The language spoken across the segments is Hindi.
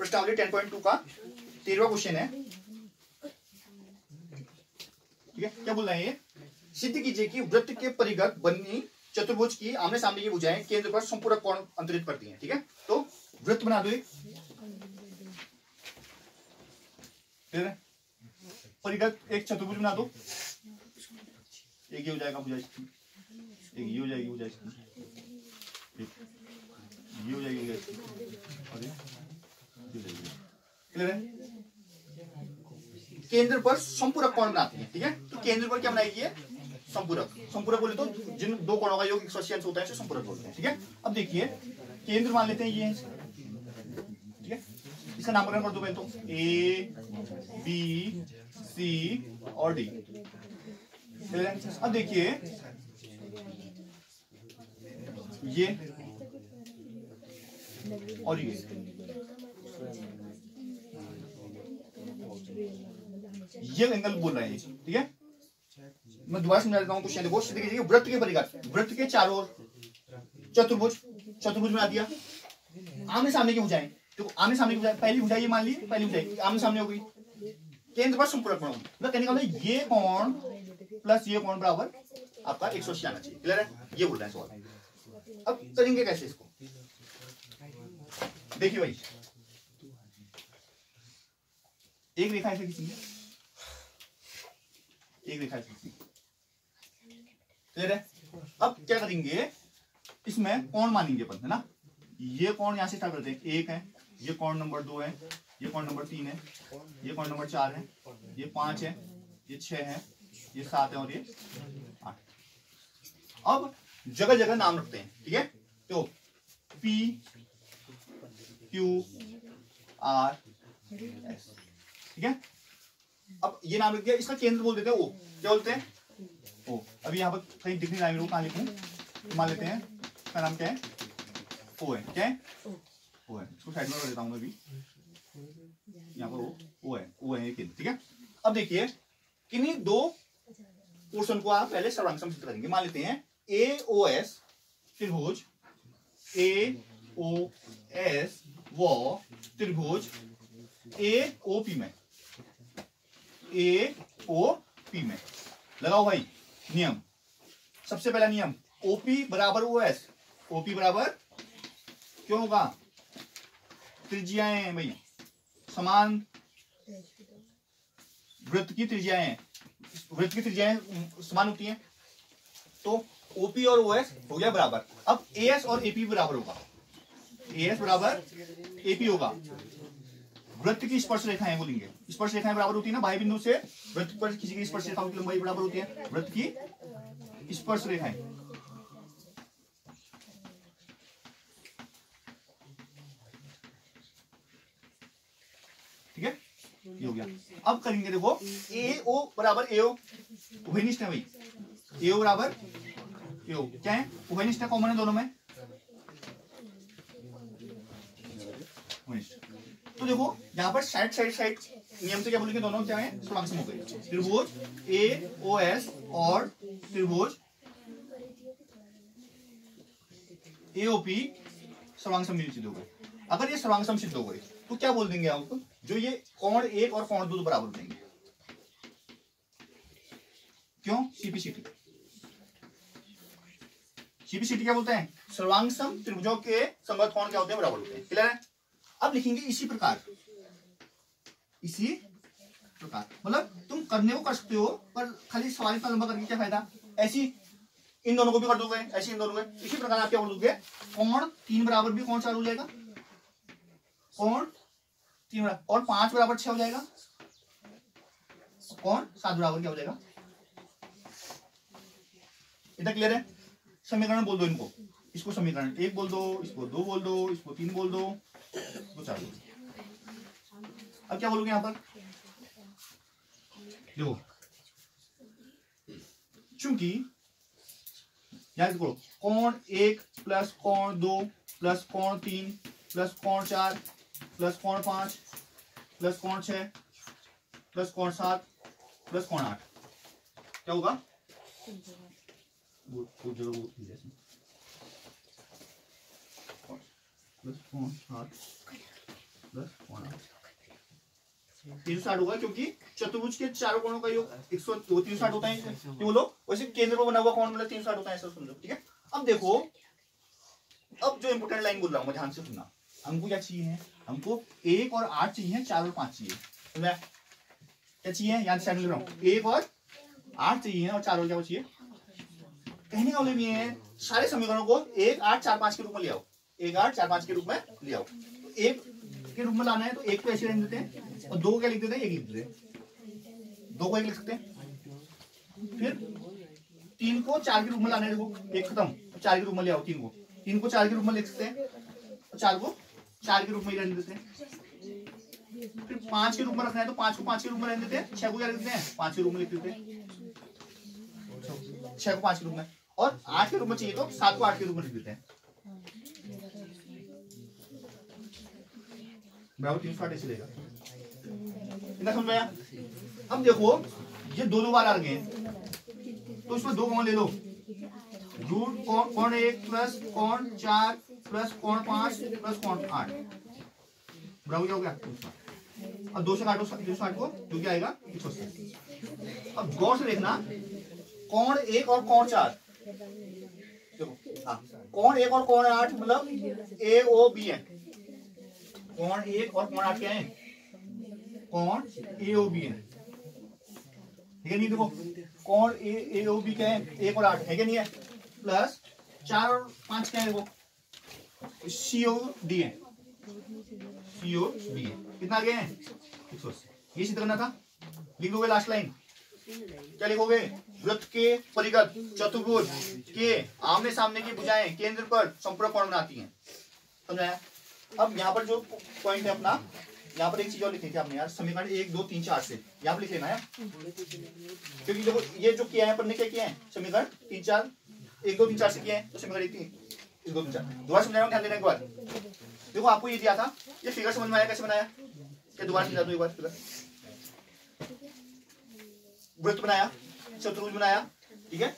प्रश्नावली 10.2 का 13वां क्वेश्चन है। ठीक है, क्या बोल रहे हैं ये? सिद्ध कीजिए कि वृत्त के परिघक बनी चतुर्भुज की आमने सामने की भुजाएं केंद्र पर संपूरक कोण अंतरित करती हैं। ठीक है, तो वृत्त बना दो एक, परिघक एक चतुर्भुज बना दो, एक ये हो जाएगा भुजा इसकी, एक ये हो जाएगी भुजा इसकी, एक ये हो जाएगी भुजा इसकी, और ये हो जाएगी। क्लियर है? केंद्र पर संपूरक कोण बनाती है। ठीक है, तो केंद्र पर क्या बनाएगी ये? संपूरक। संपूरक बोले तो जिन दो कोणों का योग 180 अंश होता है इसे संपूरक बोलते हैं। ठीक है, अब देखिए केंद्र मान लेते हैं ये है। ठीक है, इसका नामकरण कर दो पहले तो, ए बी सी और डी। अब देखिए ये और ये एंगल बोल रहे हैं। ठीक है, मैं दोबारा समझा देता हूँ क्वेश्चन। देखो देखिए वृत्त के परिघक, वृत्त के चारों ओर चतुर्भुज, चतुर्भुज बना दिया, आमने सामने की भुजाएं, तो आमने सामने की भुजाएं, पहली भुजा ये मान ली, पहली भुजाएं आमने सामने हो गई, केंद्र पर संपूरक कोण। मतलब कहने का मतलब ये कोण प्लस ये कोण बराबर आपका 180 आना चाहिए। क्लियर है? ये बोल रहे हैं सवाल। अब करेंगे कैसे इसको? देखिए भाई, एक रेखा ऐसे खींचेंगे, एक रेखा ऐसे खींचेंगे। क्लियर है? अब क्या करेंगे, इसमें कोण मानेंगे अपन, है ना? ये कोण यहां से स्टार्ट करते हैं, एक है, ये कोण नंबर 2 है, ये कोण नंबर 3 है, ये कोण नंबर 4 है, ये 5 है, ये 6 है, ये 7 है और ये 8। अब जगह जगह नाम रखते हैं। ठीक है, तो P Q R S। ठीक है, अब ये नाम लिख दिया, इसका केंद्र बोल देते हैं O। क्या बोलते हैं? O। अभी यहाँ पर कहीं दिख नहीं रहा है मेरे को, कहाँ लिखूं? तो मान लेते हैं इसका नाम क्या है? O है। क्या है? O है। इसको साइड में कर देता हूँ मैं अभी, यहाँ पर O है, O है ये केंद्र। ठीक है, अब देखिए किन्हीं दो पोर्शन को आप पहले सर्वांग सिद्ध करेंगे। मान लेते हैं AOS त्रिभुज, AOS वो त्रिभुज AOP में, AOP में लगाओ भाई नियम। सबसे पहला नियम, OP बराबर OS। OP बराबर क्यों होगा? त्रिज्याएं भाई समान, वृत्त की त्रिज्याएं, वृत्त की त्रिज्याएं समान होती हैं, तो OP और OS हो गया बराबर। अब AS और AP बराबर होगा, AS बराबर AP होगा। वृत्त की स्पर्श रेखाएं बोलेंगे, स्पर्श रेखाएं बराबर होती है ना, बाह्य बिंदु से वृत्त पर किसी की स्पर्श रेखाओं की लंबाई बराबर होती है, वृत्त की स्पर्श रेखाएं। ठीक है, ये हो गया। अब करेंगे देखो AO बराबर AO, उभयनिष्ठ है भाई, AO बराबर AO क्या है? उभयनिष्ठ है, कॉमन है दोनों में। तो देखो यहाँ पर साइड साइड साइड नियम से क्या बोलेंगे, दोनों क्या है? सर्वांग सम हो गए। त्रिभुज AOS और त्रिभुज AOP सर्वांग सम सिद्ध हो गए। अगर ये सर्वांग सम सिद्ध हो गए तो क्या बोल देंगे आपको, जो ये कोण 1 और कोण 2 बराबर हो देंगे। क्यों? CPCT। CPCT क्या बोलते हैं? सर्वांग सम त्रिभुजों के संगत कोण क्या होते हैं? बराबर होते हैं। क्लियर है? अब लिखेंगे इसी प्रकार, इसी प्रकार। मतलब तुम करने को कर सकते हो, पर खाली सवाल इतना लंबा करके क्या फायदा? ऐसी इन दोनों को भी कर दोगे, ऐसे इन दोनों को। इसी प्रकार आप क्या बोल दोगे, कोण 3 बराबर भी कोण 4 हो जाएगा, कोण 3 बराबर, और 5 बराबर 6 हो जाएगा, कोण 7 बराबर क्या हो जाएगा। इतना क्लियर है? समीकरण बोल दो इनको, इसको समीकरण 1 बोल दो, इसको 2 बोल दो, इसको 3 बोल दो, इसको 4 बोल दो। अब क्या बोलोगे यहाँ पर? देखो चूंकि याद करो, कोण 1 प्लस कोण 2 प्लस कोण 3 प्लस कोण 4 प्लस कोण 5 प्लस कोण 6 प्लस कोण 7 प्लस कोण 8 क्या होगा? प्लस कोण 7 प्लस कोण 360 होगा, क्योंकि चतुर्भुज के चारों कोणों का योग 360 होता है, क्यों बोलो, वैसे केंद्र पर बना हुआ कोण मतलब 360 होता है, ऐसा समझो, ठीक है। अब देखो, अब जो इंपोर्टेंट लाइन बोल रहा हूँ मैं, ध्यान से सुनना। हमको क्या चाहिए, हमको 1 और 8 चाहिए, 4 और 5 चाहिए, समझा? क्या चाहिए, यहाँ से लिख रहा हूँ, 1 और 8 चाहिए और 4 और क्या चाहिए। कहने का मतलब ये है, सारे समीकरणों को 1 8 4 5 के रूप में ले आओ, 1 8 4 5 के रूप में ले आओ। तो 1 के रूप में लाना है तो 1 को ऐसे रहने देते हैं और 2 को क्या लिख देते हैं, 1 लिख देते हैं, 2 को 1 लिख सकते हैं। फिर 3 को 4 के रूप में लाना है, देखो 1 खत्म, 4 के रूप में ले आओ, 3 को 4 के रूप में लिख सकते हैं और 4 को 4 के रूप में ही रहने देते हैं। फिर 5 के रूप में रखना है तो 5 को 5 के रूप में रहने देते हैं, 6 को क्या लिख देते हैं, 5 के रूप में लिख देते हैं, 6 को 5 के रूप में, और 8 के रूप में चाहिए तो 7 को 8 के रूप में लिख देते हैं। बराबर 360 ऐसे लेगा, इतना समझ में आया। अब देखो ये दो बार आ गए तो इसमें 2 कॉमन ले लो, रूट कोण 1 प्लस कोण 4 प्लस कोण 5 प्लस कोण 8, बराबर क्या हो गया। अब 2 से काटो 260 को, जो क्या आएगा 180। अब गौर से देखना, कोण 1 और कोण 4, देखो कोण 1 और कोण 8 मतलब ए ओ बी है, कोण 1 और कोण 8 क्या है, कोण ए ओ बी है, ठीक है। नहीं देखो कोण ए ओ बी क्या है, 1 और 8 है क्या, नहीं है, प्लस 4 और 5 क्या है, देखो सी ओ डी है, सी ओ डी है, कितना आ गया है 180। ये सिद्ध करना था, लिख लोगे लास्ट लाइन, क्या लिखोगे, वृत्त के परिगत चतुर्भुज के आमने सामने की भुजाएं केंद्र पर संपर्क कोण बनाती हैं, समझाया। अब यहाँ पर जो पॉइंट है अपना, यहाँ पर एक चीज और लिखी थी आपने यार, समीकरण 1 2 3 4 से यहाँ पर लिख लेना है, क्योंकि देखो ये जो किया है अपन ने, क्या किया है, समीकरण 3 4 1 2 3 4 से किया है, तो समीकरण 1 2 3 4 दोबारा समझाया, ध्यान देना एक बार। देखो आपको ये दिया था, ये फिगर समझ में आया कैसे बनाया, क्या दोबारा समझा दो एक बार। फिगर वृत्त बनाया, चतुर्भुज बनाया, ठीक है,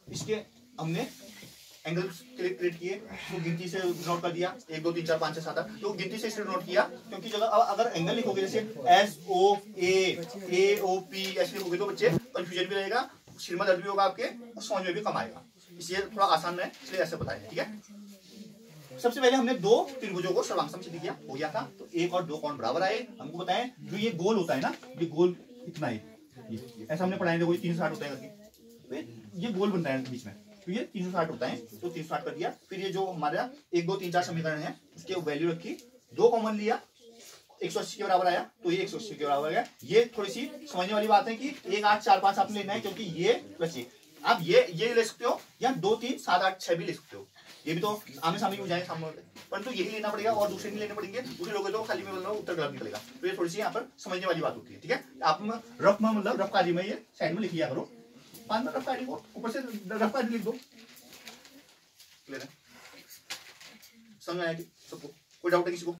इसके हमने एंगल क्रिएट किए, तो गिनती से नोट कर दिया 1 2 3 4 5 6 7 8, तो गिनती से इसलिए नोट किया क्योंकि जगह अगर एंगल लिखोगे जैसे एस ओ ए ओ पी ऐसे लिखोगे तो बच्चे कंफ्यूजन भी रहेगा, सिर में दर्द भी होगा आपके और समझ में भी कम आएगा, इसलिए थोड़ा आसान है, इसलिए ऐसे बताया, ठीक है। सबसे पहले हमने 2 त्रिभुजों को सर्वांग सिद्ध किया, हो गया था, तो 1 और 2 कोण बराबर आए। हमको बताएं जो ये गोल होता है ना, ये गोल इतना है, ऐसा हमने पढ़ाया, देखो 360 होता है करके, ये गोल बनता है बीच में, तो ये 360 होता है, तो 360 कर दिया। फिर ये जो हमारा 1 2 3 4 समीकरण है उसके वैल्यू रखी, 2 कॉमन लिया, 180 के बराबर आया, तो ये 180 के बराबर गया। ये थोड़ी सी समझने वाली बात है कि 1 8 4 5 आपने लेना है, क्योंकि ये प्लस ये, आप ये ले सकते हो, या 2 3 7 8 6 भी ले सकते हो, ये भी तो आमने सामने हो जाए सामने, परंतु यही लेना पड़ेगा और दूसरे नहीं लेने पड़ेंगे, दूसरे लोग तो खाली में मतलब उत्तर गलत निकलेगा, तो ये थोड़ी सी यहाँ पर समझने वाली बात होती है, ठीक है। आप रफ में मतलब रफ काजी में ये साइड में लिख लिया करो, बाद में रफ काजी को ऊपर से रफ काजी लिख दो, समझ आया कि सबको, कोई डाउट है किसी को।